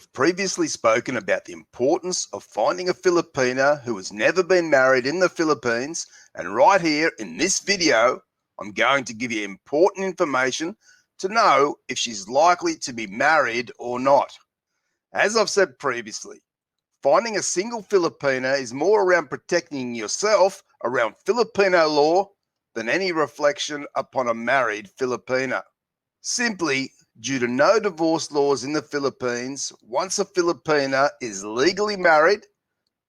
We've previously spoken about the importance of finding a Filipina who has never been married in the Philippines, and right here in this video, I'm going to give you important information to know if she's likely to be married or not. As I've said previously, finding a single Filipina is more around protecting yourself around Filipino law than any reflection upon a married Filipina. Simply due to no divorce laws in the Philippines, once a Filipina is legally married,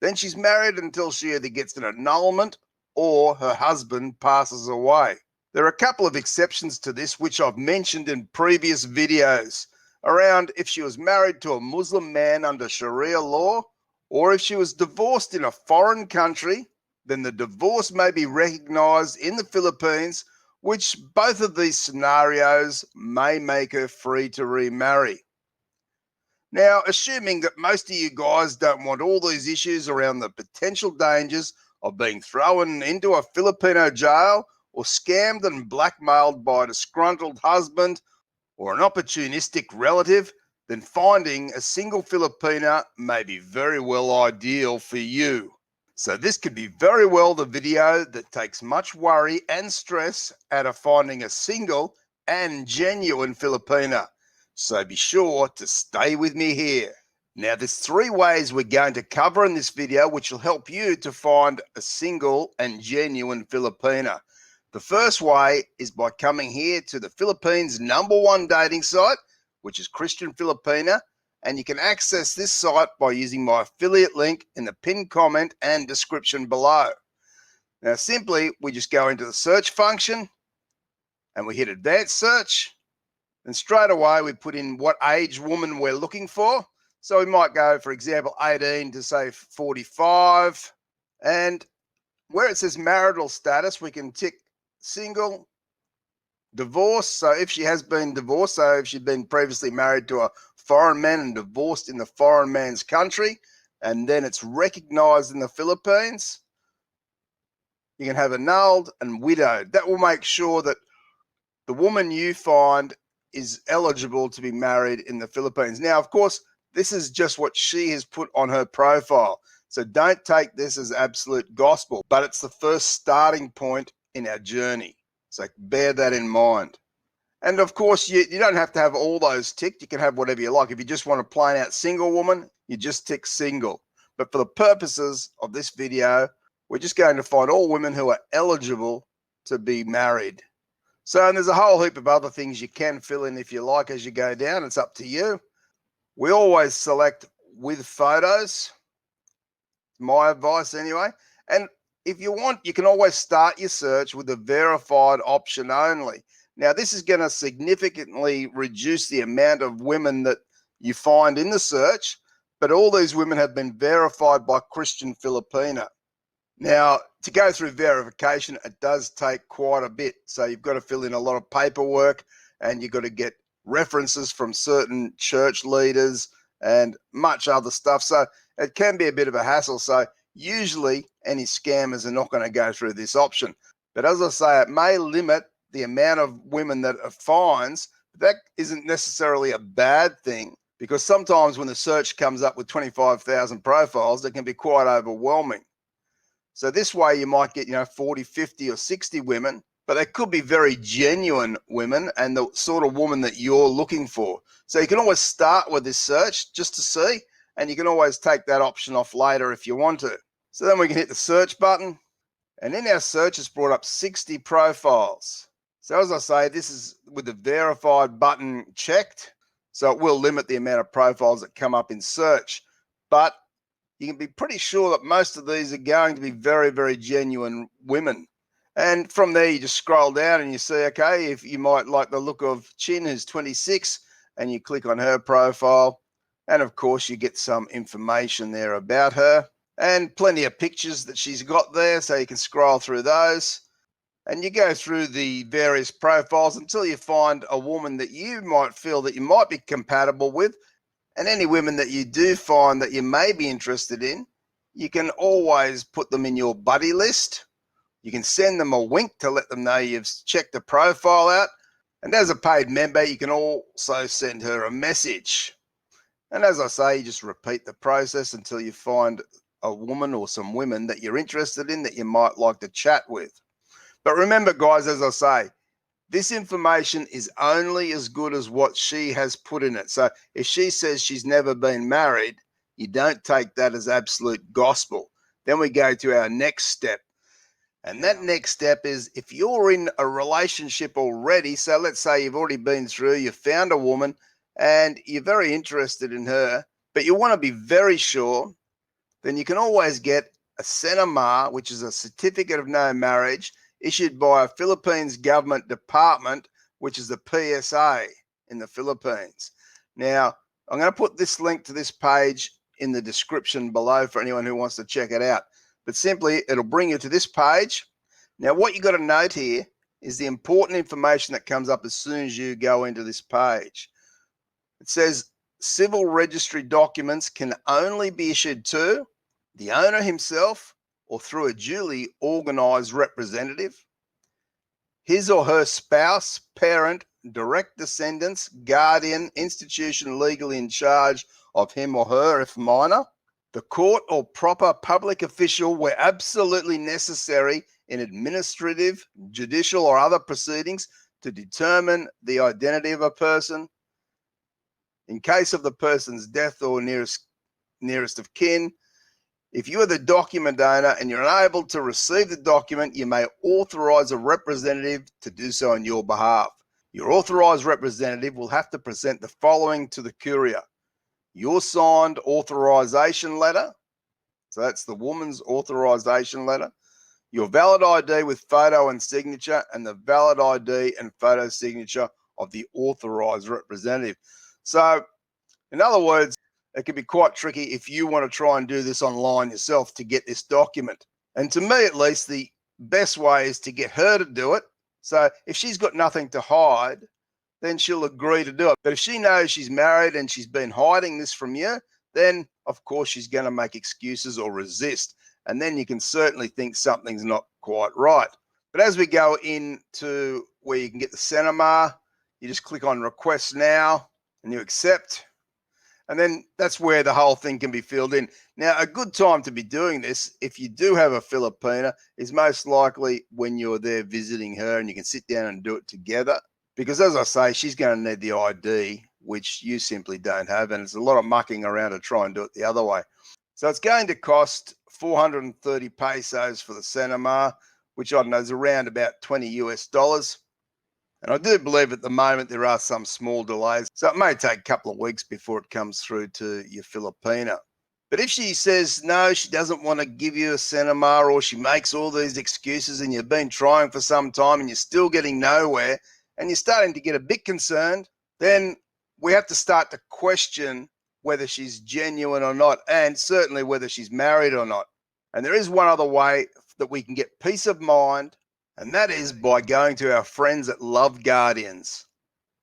then she's married until she either gets an annulment or her husband passes away. There are a couple of exceptions to this which I've mentioned in previous videos around if she was married to a Muslim man under Sharia law, or if she was divorced in a foreign country, then the divorce may be recognized in the Philippines, which both of these scenarios may make her free to remarry. Now, assuming that most of you guys don't want all these issues around the potential dangers of being thrown into a Filipino jail or scammed and blackmailed by a disgruntled husband or an opportunistic relative, then finding a single Filipina may be very well ideal for you. So this could be very well the video that takes much worry and stress out of finding a single and genuine Filipina. So be sure to stay with me here. Now there's 3 ways we're going to cover in this video which will help you to find a single and genuine Filipina. The first way is by coming here to the Philippines' #1 dating site, which is Christian Filipina, and you can access this site by using my affiliate link in the pinned comment and description below. Now simply, we just go into the search function and we hit advanced search, and straight away we put in what age woman we're looking for. So we might go, for example, 18 to say 45, and where it says marital status, we can tick single, divorce. So if she has been divorced, so if she's been previously married to a foreign man and divorced in the foreign man's country, and then it's recognized in the Philippines, you can have annulled and widowed. That will make sure that the woman you find is eligible to be married in the Philippines. Now, of course, this is just what she has put on her profile, so don't take this as absolute gospel, but it's the first starting point in our journey. So bear that in mind. And of course, you don't have to have all those ticked. You can have whatever you like. If you just want a plain out single woman, you just tick single. But for the purposes of this video, we're just going to find all women who are eligible to be married. So, and there's a whole heap of other things you can fill in if you like as you go down. It's up to you. We always select with photos. My advice anyway. And if you want, you can always start your search with the verified option only. Now, this is going to significantly reduce the amount of women that you find in the search, but all these women have been verified by Christian Filipina. Now, to go through verification, it does take quite a bit. So you've got to fill in a lot of paperwork, and you've got to get references from certain church leaders and much other stuff. So it can be a bit of a hassle. So usually any scammers are not going to go through this option. But as I say, it may limit the amount of women that it finds. That isn't necessarily a bad thing, because sometimes when the search comes up with 25,000 profiles, it can be quite overwhelming. So this way you might get, 40, 50 or 60 women, but they could be very genuine women and the sort of woman that you're looking for. So you can always start with this search just to see, and you can always take that option off later if you want to. So then we can hit the search button, and in our search it's brought up 60 profiles. So as I say, this is with the verified button checked, so it will limit the amount of profiles that come up in search. But you can be pretty sure that most of these are going to be very, very genuine women. And from there, you just scroll down and you see, okay, if you might like the look of Chin, who's 26, and you click on her profile. And of course, you get some information there about her and plenty of pictures that she's got there, so you can scroll through those. And you go through the various profiles until you find a woman that you might feel that you might be compatible with. And any women that you do find that you may be interested in, you can always put them in your buddy list. You can send them a wink to let them know you've checked the profile out. And as a paid member, you can also send her a message. And as I say, you just repeat the process until you find a woman or some women that you're interested in that you might like to chat with. But remember, guys, as I say, this information is only as good as what she has put in it. So if she says she's never been married, you don't take that as absolute gospel. Then we go to our next step. And that next step is if you're in a relationship already, so let's say you've already been through, you found a woman and you're very interested in her, but you want to be very sure, then you can always get a CENAMAR, which is a certificate of no marriage, issued by a Philippines government department, which is the PSA in the Philippines. Now, I'm going to put this link to this page in the description below for anyone who wants to check it out. But simply, it'll bring you to this page. Now, what you got to note here is the important information that comes up as soon as you go into this page. It says civil registry documents can only be issued to the owner himself or through a duly organized representative, his or her spouse, parent, direct descendants, guardian, institution legally in charge of him or her if minor, the court or proper public official where absolutely necessary in administrative, judicial, or other proceedings to determine the identity of a person. In case of the person's death or nearest of kin, if you are the document owner and you're unable to receive the document, you may authorize a representative to do so on your behalf. Your authorized representative will have to present the following to the courier: your signed authorization letter, so that's the woman's authorization letter, your valid ID with photo and signature, and the valid ID and photo signature of the authorized representative. So, in other words, it can be quite tricky if you want to try and do this online yourself to get this document. And to me, at least, the best way is to get her to do it. So if she's got nothing to hide, then she'll agree to do it. But if she knows she's married and she's been hiding this from you, then of course she's going to make excuses or resist. And then you can certainly think something's not quite right. But as we go into where you can get the CENAMAR, you just click on Request Now and you accept. And then that's where the whole thing can be filled in. Now, a good time to be doing this, if you do have a Filipina, is most likely when you're there visiting her and you can sit down and do it together. Because as I say, she's going to need the ID, which you simply don't have. And it's a lot of mucking around to try and do it the other way. So it's going to cost 430 pesos for the CENAMAR, which I don't know is around about 20 US dollars. And I do believe at the moment there are some small delays, so it may take a couple of weeks before it comes through to your Filipina. But if she says no, she doesn't want to give you a CENAMAR, or she makes all these excuses and you've been trying for some time and you're still getting nowhere and you're starting to get a bit concerned, then we have to start to question whether she's genuine or not, and certainly whether she's married or not. And there is one other way that we can get peace of mind, and that is by going to our friends at Love Guardians.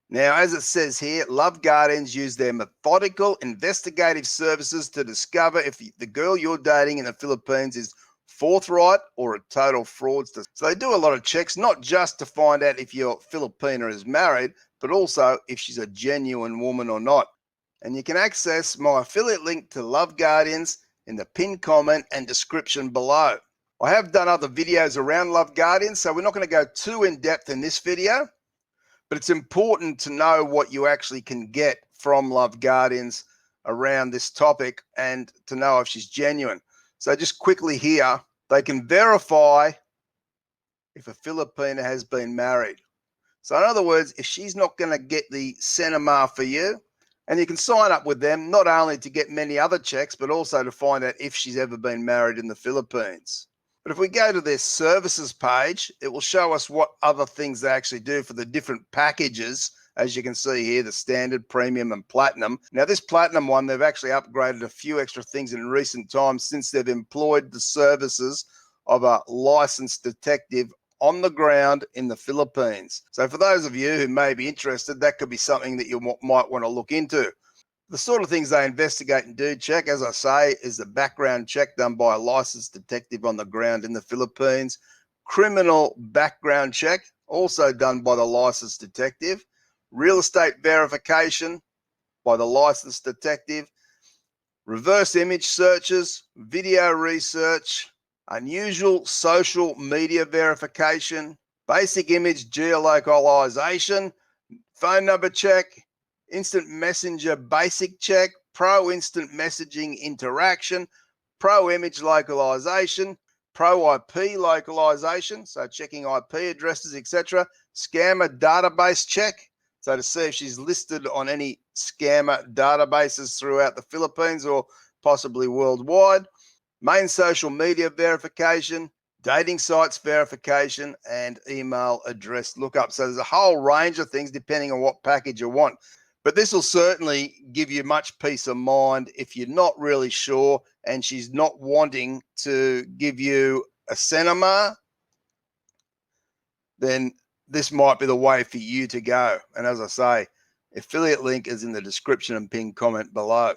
Now, as it says here, Love Guardians use their methodical investigative services to discover if the girl you're dating in the Philippines is forthright or a total fraudster. So they do a lot of checks, not just to find out if your Filipina is married, but also if she's a genuine woman or not. And you can access my affiliate link to Love Guardians in the pinned comment and description below. I have done other videos around Love Guardians, so we're not going to go too in depth in this video, but it's important to know what you actually can get from Love Guardians around this topic and to know if she's genuine. So just quickly here, they can verify if a Filipina has been married. So in other words, if she's not going to get the CENAMAR for you, and you can sign up with them not only to get many other checks, but also to find out if she's ever been married in the Philippines. But if we go to their services page, it will show us what other things they actually do for the different packages. As you can see here, the standard, premium, and platinum. Now, this platinum one, they've actually upgraded a few extra things in recent times since they've employed the services of a licensed detective on the ground in the Philippines. So for those of you who may be interested, that could be something that you might want to look into. The sort of things they investigate and do check, as I say, is the background check done by a licensed detective on the ground in the Philippines, criminal background check, also done by the licensed detective, real estate verification, by the licensed detective, reverse image searches, video research, unusual social media verification, basic image geolocalization, phone number check, instant messenger basic check, pro instant messaging interaction, pro image localization, pro IP localization, so checking IP addresses, etc., scammer database check, so to see if she's listed on any scammer databases throughout the Philippines or possibly worldwide, main social media verification, dating sites verification, and email address lookup. So there's a whole range of things depending on what package you want. But this will certainly give you much peace of mind if you're not really sure and she's not wanting to give you a cinema, then this might be the way for you to go. And as I say, affiliate link is in the description and pinned comment below.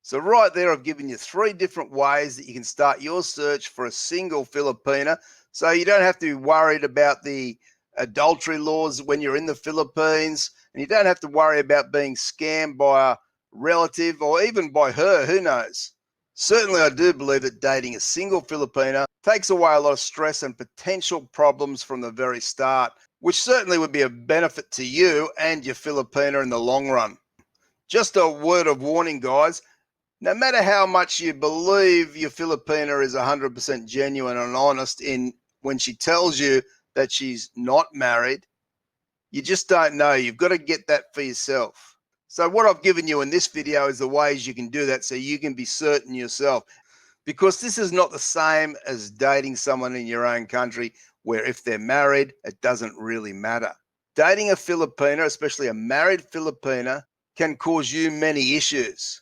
So right there, I've given you 3 different ways that you can start your search for a single Filipina. So you don't have to be worried about the adultery laws when you're in the Philippines, and you don't have to worry about being scammed by a relative or even by her, who knows. Certainly, I do believe that dating a single Filipina takes away a lot of stress and potential problems from the very start, which certainly would be a benefit to you and your Filipina in the long run. Just a word of warning, guys. No matter how much you believe your Filipina is 100% genuine and honest in when she tells you that she's not married, you just don't know. You've got to get that for yourself. So what I've given you in this video is the ways you can do that so you can be certain yourself. Because this is not the same as dating someone in your own country where if they're married, it doesn't really matter. Dating a Filipina, especially a married Filipina, can cause you many issues.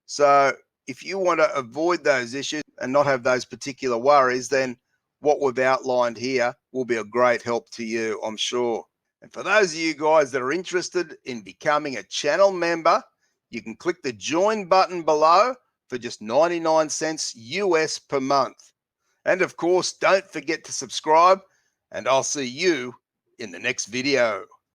So if you want to avoid those issues and not have those particular worries, then what we've outlined here will be a great help to you, I'm sure. And for those of you guys that are interested in becoming a channel member, you can click the join button below for just 99 cents US per month. And of course, don't forget to subscribe, and I'll see you in the next video.